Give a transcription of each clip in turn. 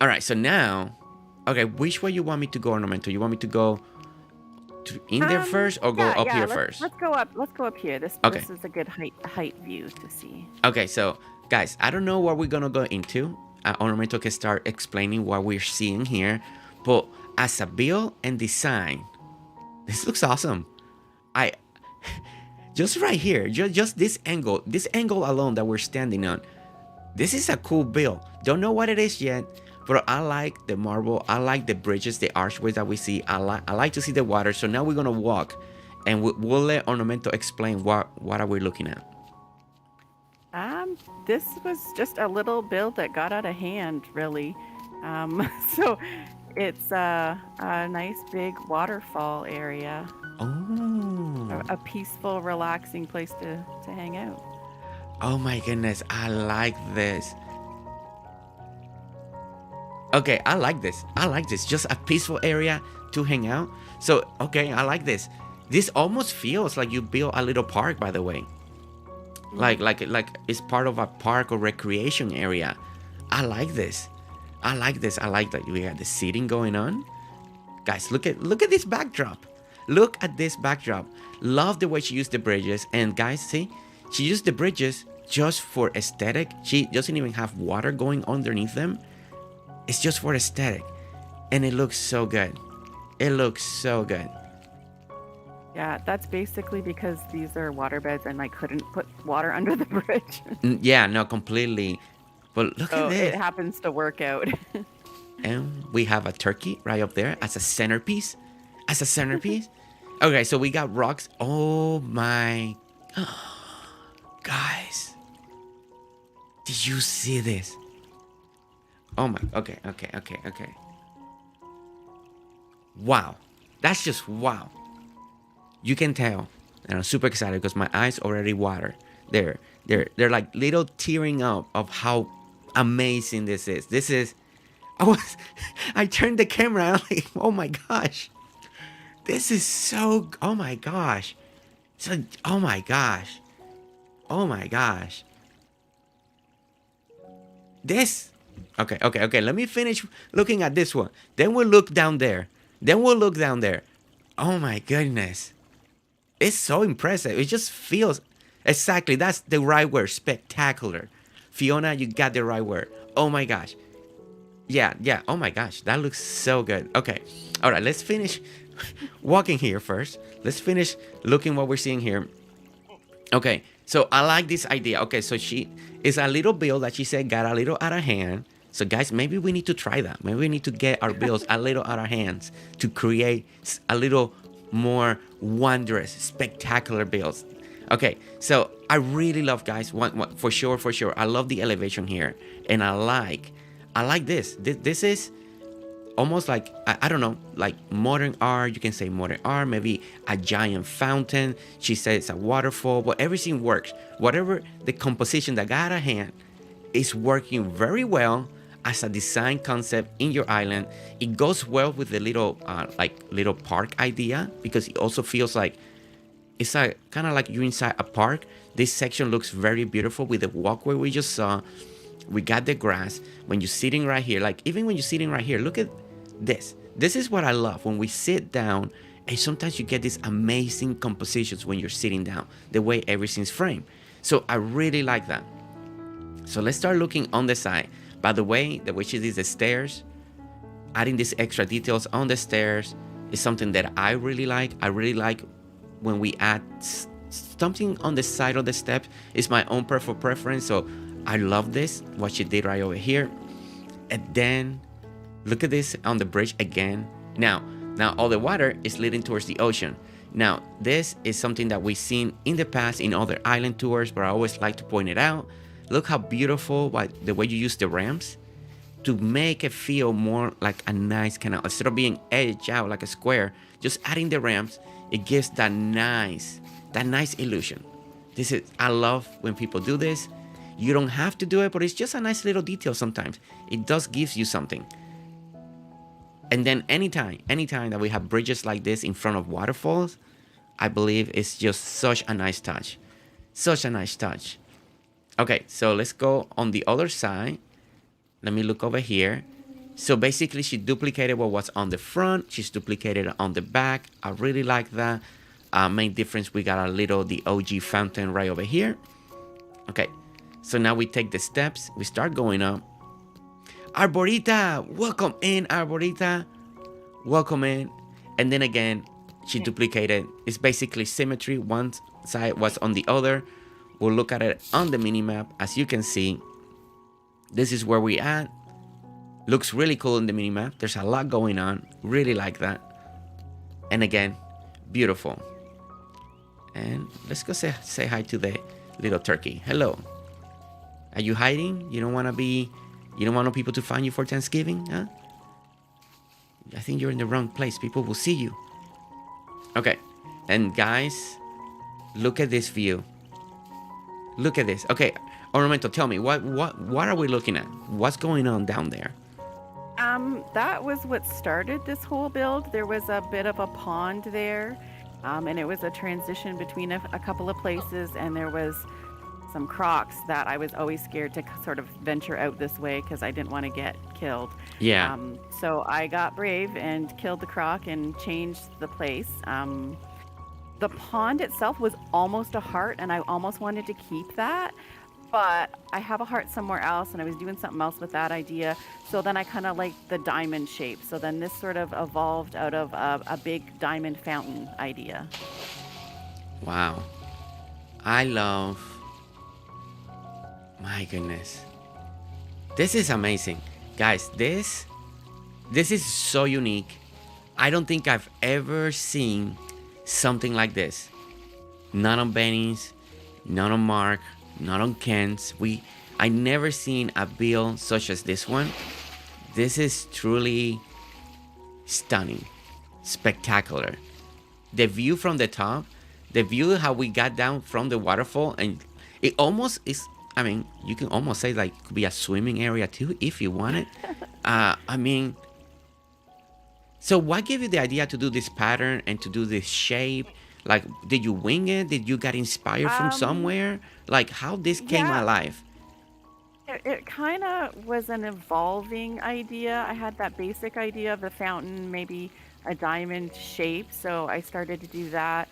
All right, so now, okay, which way you want me to go, Ornamental? You want me to go in there first or go Yeah, up yeah. here Let's first? let's go up. Let's go up here. This Okay. this is a good height view to see. Okay, so guys, I don't know what we're gonna go into. Ornamental can start explaining what we're seeing here, but as a build and design, this looks awesome. I just right here, just this angle alone that we're standing on. This is a cool build. Don't know what it is yet, but I like the marble. I like the bridges, the archways that we see. I like to see the water. So now we're gonna walk, and we'll let Ornamental explain what are we looking at. This was just a little build that got out of hand, really. So it's a nice big waterfall area, Oh, a peaceful, relaxing place to hang out. oh my goodness, I like this. Okay, I like this. I like this. Just a peaceful area to hang out. So okay, I like this. This almost feels like you built a little park, by the way. Mm. Like it's part of a park or recreation area. I like this. I like this. I like that we got the seating going on. Guys, look at this backdrop. Look at this backdrop. Love the way she used the bridges. And guys, see, she used the bridges just for aesthetic. She doesn't even have water going underneath them. It's just for aesthetic. And it looks so good. It looks so good. Yeah, that's basically because these are water beds and I couldn't put water under the bridge. Yeah, no, completely. But look at So it this. happens to work out. And we have a turkey right up there as a centerpiece. As a centerpiece. Okay, so we got rocks. Oh my. Guys. Did you see this? Oh my. Okay. Wow. That's just wow. You can tell. And I'm super excited because my eyes already water. They're like little tearing up of how amazing this is. This is I was I turned the camera and I'm like, oh my gosh. This is so oh my gosh. So oh my gosh. Oh my gosh. This okay. Let me finish looking at this one. Then we'll look down there. Then we'll look down there. Oh my goodness. It's so impressive. It just feels exactly that's the right word. Spectacular. Fiona, you got the right word. Oh my gosh. Yeah. Oh my gosh. That looks so good. Okay. All right, let's finish walking here first. Let's finish looking what we're seeing here. Okay. So I like this idea. Okay, so she is a little build that she said got a little out of hand. So guys, maybe we need to try that. Maybe we need to get our builds a little out of hands to create a little more wondrous, spectacular builds. Okay, so I really love guys. One for sure. I love the elevation here, and I like this. This is almost like I don't know, like modern art. You can say modern art, maybe a giant fountain. She said it's a waterfall, but everything works. Whatever the composition that got out of hand is working very well as a design concept in your island. It goes well with the little little park idea because it also feels like it's a kind of like you're inside a park. This section looks very beautiful with the walkway we just saw. We got the grass. When you're sitting right here, like even when you're sitting right here, look at this. This is what I love when we sit down, and sometimes you get these amazing compositions when you're sitting down, the way everything's framed. So I really like that. So let's start looking on the side. By the way she did the stairs, adding these extra details on the stairs is something that I really like. I really like when we add something on the side of the steps. It's my own personal preference. So I love this, what she did right over here. And then look at this on the bridge again. Now all the water is leading towards the ocean. Now, this is something that we've seen in the past in other island tours, but I always like to point it out. Look how beautiful the way you use the ramps to make it feel more like a nice canal. Instead of being edged out like a square, just adding the ramps, it gives that nice illusion. I love when people do this. You don't have to do it, but it's just a nice little detail sometimes. It does gives you something. And then anytime that we have bridges like this in front of waterfalls, I believe it's just such a nice touch. Such a nice touch. Okay, so let's go on the other side. Let me look over here. So basically, she duplicated what was on the front. She's duplicated it on the back. I really like that. Main difference, we got a little, the OG fountain right over here. Okay, so now we take the steps. We start going up. Arborita, welcome in, Arborita. Welcome in. And then again, she duplicated. It's basically symmetry. One side was on the other. We'll look at it on the mini map. As you can see, this is where we at. Looks really cool in the mini map. There's a lot going on. Really like that. And again, beautiful. And let's go say hi to the little turkey. Hello. Are you hiding? You don't want people to find you for Thanksgiving, huh? I think you're in the wrong place. People will see you. Okay. And guys, look at this view. Look at this. Okay, Ornamental, tell me, what are we looking at? What's going on down there? That was what started this whole build. There was a bit of a pond there, and it was a transition between a couple of places, and there was some crocs that I was always scared to sort of venture out this way because I didn't want to get killed. Yeah. So I got brave and killed the croc and changed the place. The pond itself was almost a heart, and I almost wanted to keep that, but I have a heart somewhere else, and I was doing something else with that idea. So then I kind of liked the diamond shape. So then this sort of evolved out of a big diamond fountain idea. Wow. I love... My goodness. This is amazing. Guys, this is so unique. I don't think I've ever seen something like this. Not on Benny's, not on Mark, not on Ken's. I never seen a build such as this one. This is truly stunning, spectacular. The view from the top, the view how we got down from the waterfall, and it almost is, I mean, you can almost say like could be a swimming area too if you want it. I mean, so what gave you the idea to do this pattern and to do this shape? Like, did you wing it? Did you get inspired from somewhere? Like, how this came alive? It kind of was an evolving idea. I had that basic idea of the fountain, maybe a diamond shape, so I started to do that.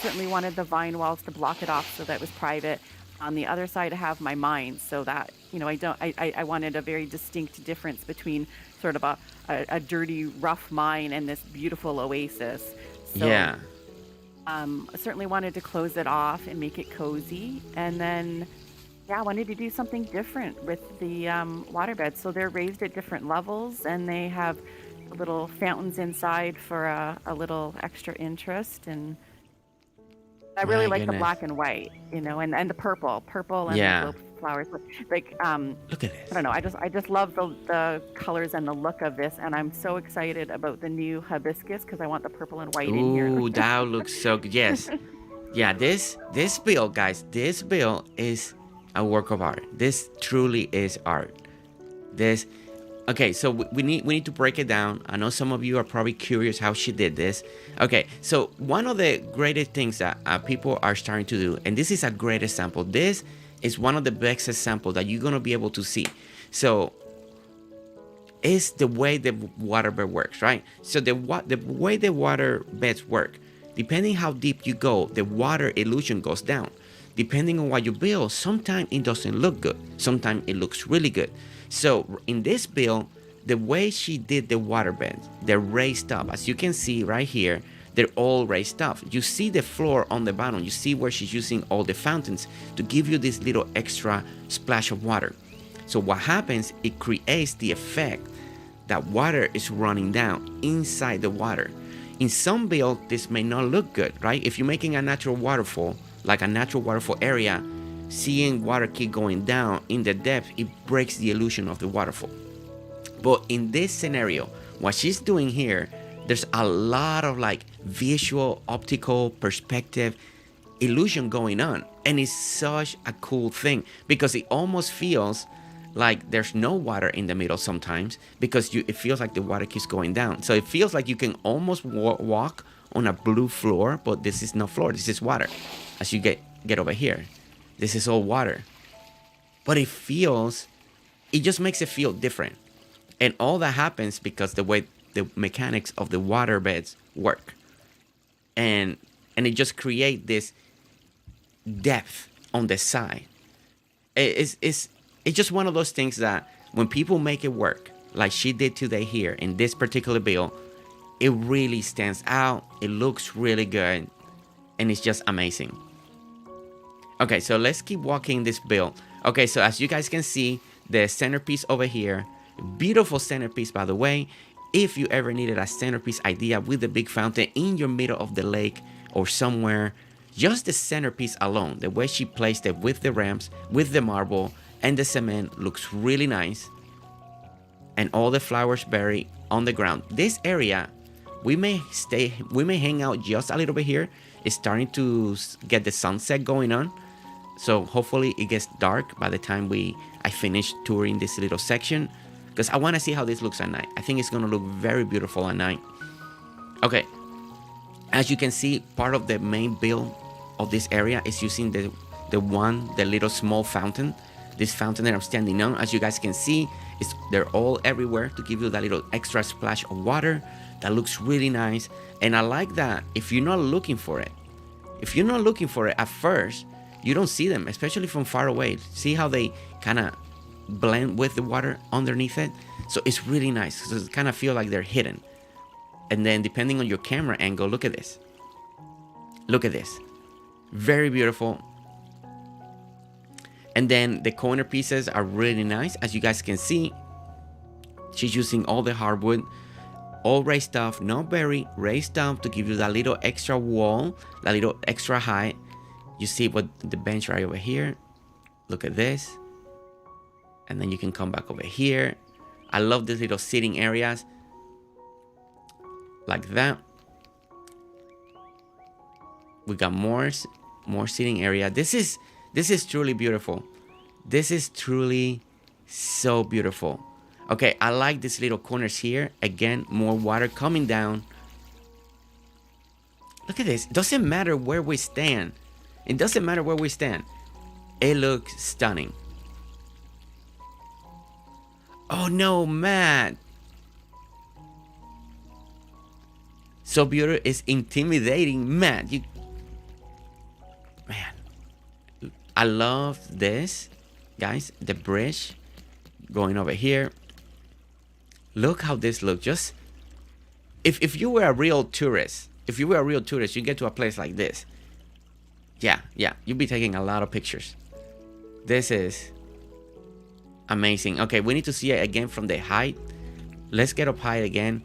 Certainly wanted the vine walls to block it off so that it was private. On the other side, I have my mine, so that, I wanted a very distinct difference between sort of a dirty, rough mine and this beautiful oasis. So, yeah. I certainly wanted to close it off and make it cozy. And then, I wanted to do something different with the waterbeds. So they're raised at different levels, and they have little fountains inside for a little extra interest. And I really like the black and white, and the purple and the globe flowers. Like, look at this. I don't know. I just love the colors and the look of this, and I'm so excited about the new hibiscus because I want the purple and white in here. Ooh, that looks so good. Yes, yeah. This build, guys. This build is a work of art. This truly is art. This. Okay, so we need to break it down. I know some of you are probably curious how she did this. Okay, so one of the greatest things that people are starting to do, and this is a great example. This is one of the best examples that you're going to be able to see. So it's the way the waterbed works, right? So the way the water beds work, depending how deep you go, the water illusion goes down. Depending on what you build, sometimes it doesn't look good. Sometimes it looks really good. So in this build, the way she did the water beds, they're raised up. As you can see right here, they're all raised up. You see the floor on the bottom. You see where she's using all the fountains to give you this little extra splash of water. So what happens, it creates the effect that water is running down inside the water. In some builds, this may not look good, right? If you're making a natural waterfall, like a natural waterfall area, seeing water keep going down in the depth, it breaks the illusion of the waterfall. But in this scenario, what she's doing here, there's a lot of like visual, optical, perspective, illusion going on. And it's such a cool thing because it almost feels like there's no water in the middle sometimes because it feels like the water keeps going down. So it feels like you can almost walk on a blue floor, but this is not floor, this is water. As you get over here, this is all water. But it just makes it feel different. And all that happens because the way the mechanics of the water beds work. And it just create this depth on the side. It's just one of those things that when people make it work, like she did today here in this particular build, it really stands out. It looks really good, and it's just amazing. Okay, so let's keep walking this build. Okay, so as you guys can see, the centerpiece over here, beautiful centerpiece, by the way. If you ever needed a centerpiece idea with the big fountain in your middle of the lake or somewhere, just the centerpiece alone, the way she placed it with the ramps, with the marble and the cement, looks really nice. And all the flowers buried on the ground. This area, we may hang out just a little bit here. It's starting to get the sunset going on, so hopefully it gets dark by the time I finish touring this little section, because I want to see how this looks at night. I think it's going to look very beautiful at night. Okay, as you can see, part of the main build of this area is using the little small fountain. This fountain that I'm standing on, as you guys can see, they're all everywhere to give you that little extra splash of water. That looks really nice. And I like that if you're not looking for it at first, you don't see them, especially from far away. See how they kind of blend with the water underneath it? So it's really nice. So it kind of feel like they're hidden. And then depending on your camera angle, look at this. Look at this. Very beautiful. And then the corner pieces are really nice. As you guys can see, she's using all the hardwood, all raised up, not very raised up, to give you that little extra wall, that little extra height. You see what the bench right over here. Look at this. And then you can come back over here. I love these little sitting areas like that. We got more sitting area. This is truly beautiful. This is truly so beautiful. Okay, I like these little corners here. Again, more water coming down. Look at this. Doesn't matter where we stand. It doesn't matter where we stand. It looks stunning. Oh no, Matt. So beautiful. It's intimidating. Matt, man. I love this, guys. The bridge going over here. Look how this looks. Just if you were a real tourist, you get to a place like this. Yeah, you'd be taking a lot of pictures. This is amazing. Okay, we need to see it again from the height. Let's get up high again.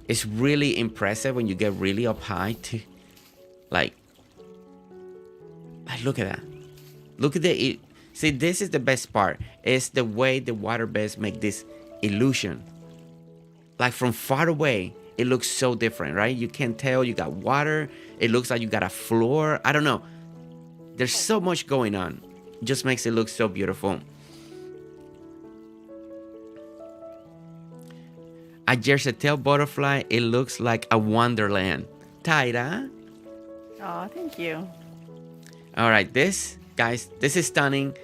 It's really impressive when you get really up high. Like look at that. Look at the. See, this is the best part. It's the way the water beds make this illusion. Like from far away, it looks so different, right? You can tell you got water. It looks like you got a floor. I don't know. There's so much going on. It just makes it look so beautiful. A GerseGames butterfly, it looks like a wonderland. Tyra. Oh, thank you. All right, this, guys, this is stunning.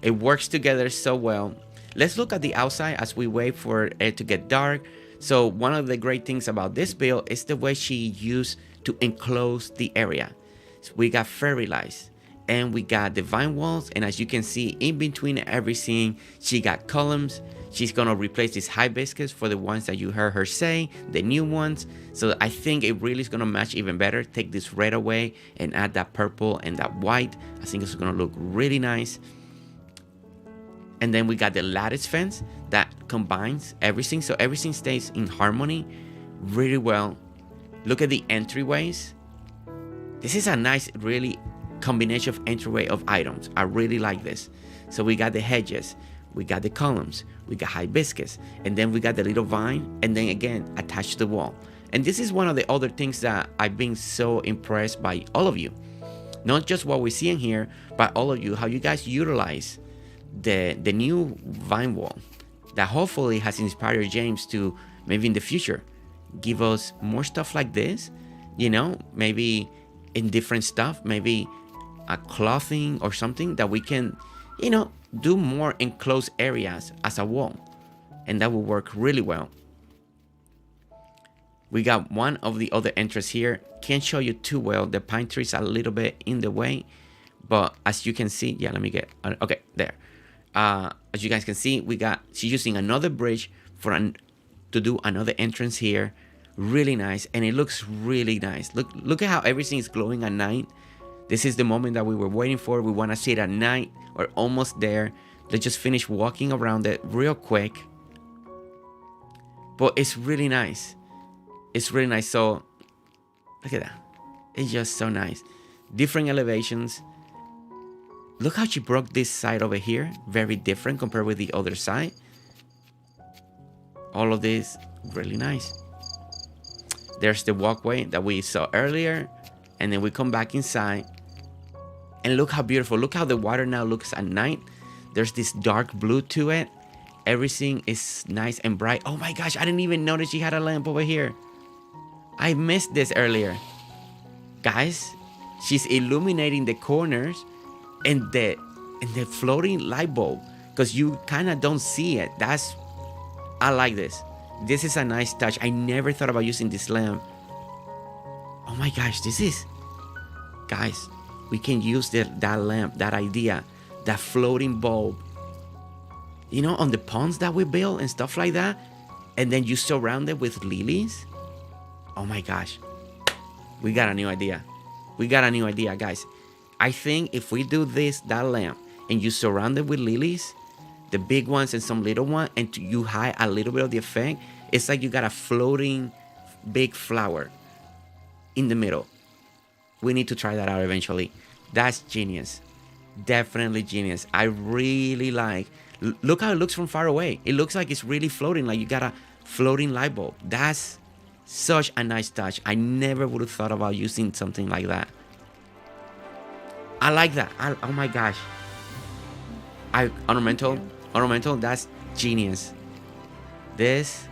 It works together so well. Let's look at the outside as we wait for it to get dark. So one of the great things about this build is the way she used to enclose the area. So we got fairy lights and we got the vine walls. And as you can see, in between every scene, she got columns. She's going to replace these hibiscus for the ones that you heard her say, the new ones. So I think it really is going to match even better. Take this red away and add that purple and that white. I think it's going to look really nice. And then we got the lattice fence that combines everything. So everything stays in harmony really well. Look at the entryways. This is a nice, really combination of entryway of items. I really like this. So we got the hedges. We got the columns, we got hibiscus, and then we got the little vine, and then again, attached to the wall. And this is one of the other things that I've been so impressed by all of you. Not just what we're seeing here, but all of you, how you guys utilize the new vine wall that hopefully has inspired James to maybe in the future give us more stuff like this, you know, maybe in different stuff, maybe a clothing or something that we can, you know, do more enclosed areas as a wall. and that will work really well. We got one of the other entrances here. Can't show you too well. The pine tree is a little bit in the way, but as you can see, yeah, let me get, okay, there. As you guys can see, she's using another bridge to do another entrance here. Really nice, and it looks really nice. Look at how everything is glowing at night. This is the moment that we were waiting for. We want to see it at night. We're almost there. Let's just finish walking around it real quick. But it's really nice. It's really nice. So look at that. It's just so nice. Different elevations. Look how she broke this side over here. Very different compared with the other side. All of this really nice. There's the walkway that we saw earlier, and then we come back inside, and look how beautiful. Look how the water now looks at night. There's this dark blue to it. Everything is nice and bright. Oh my gosh, I didn't even notice she had a lamp over here. I missed this earlier. Guys, she's illuminating the corners and the floating light bulb, because you kind of don't see it. I like this. This is a nice touch. I never thought about using this lamp. Oh my gosh, guys, we can use that lamp, that idea, that floating bulb, you know, on the ponds that we build and stuff like that. And then you surround it with lilies. Oh my gosh, we got a new idea. Guys. I think if we do that lamp, and you surround it with lilies, the big ones and some little ones, and you hide a little bit of the effect, it's like you got a floating big flower in the middle. We need to try that out eventually. That's genius. Definitely genius. I really like. Look how it looks from far away. It looks like it's really floating, like you got a floating light bulb. That's such a nice touch. I never would have thought about using something like that. I like that. Oh my gosh. Ornamental, that's genius. This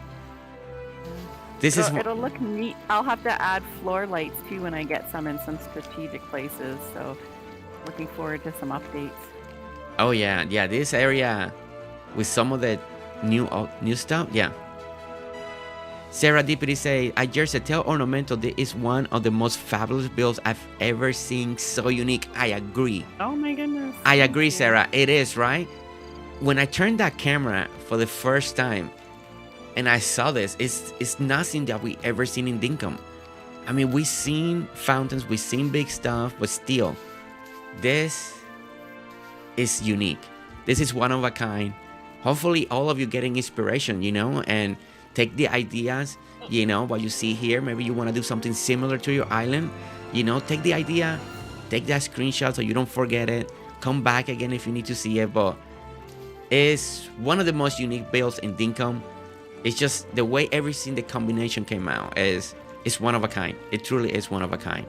is. It'll look neat. I'll have to add floor lights too when I get some in some strategic places. So, looking forward to some updates. Oh yeah. This area with some of the new stuff. Yeah. Sarah Deputy say, I just tell Ornamental this is one of the most fabulous builds I've ever seen. So unique. I agree. Oh my goodness. I agree, Sarah. It is, right? When I turned that camera for the first time and I saw this, it's nothing that we ever seen in Dinkum. I mean, we've seen fountains, we've seen big stuff, but still, this is unique. This is one of a kind. Hopefully all of you getting inspiration, you know, and take the ideas, you know, what you see here. Maybe you want to do something similar to your island, you know, take the idea, take that screenshot so you don't forget it. Come back again if you need to see it, but it's one of the most unique builds in Dinkum. It's just the way everything, the combination came out is one of a kind. It truly is one of a kind.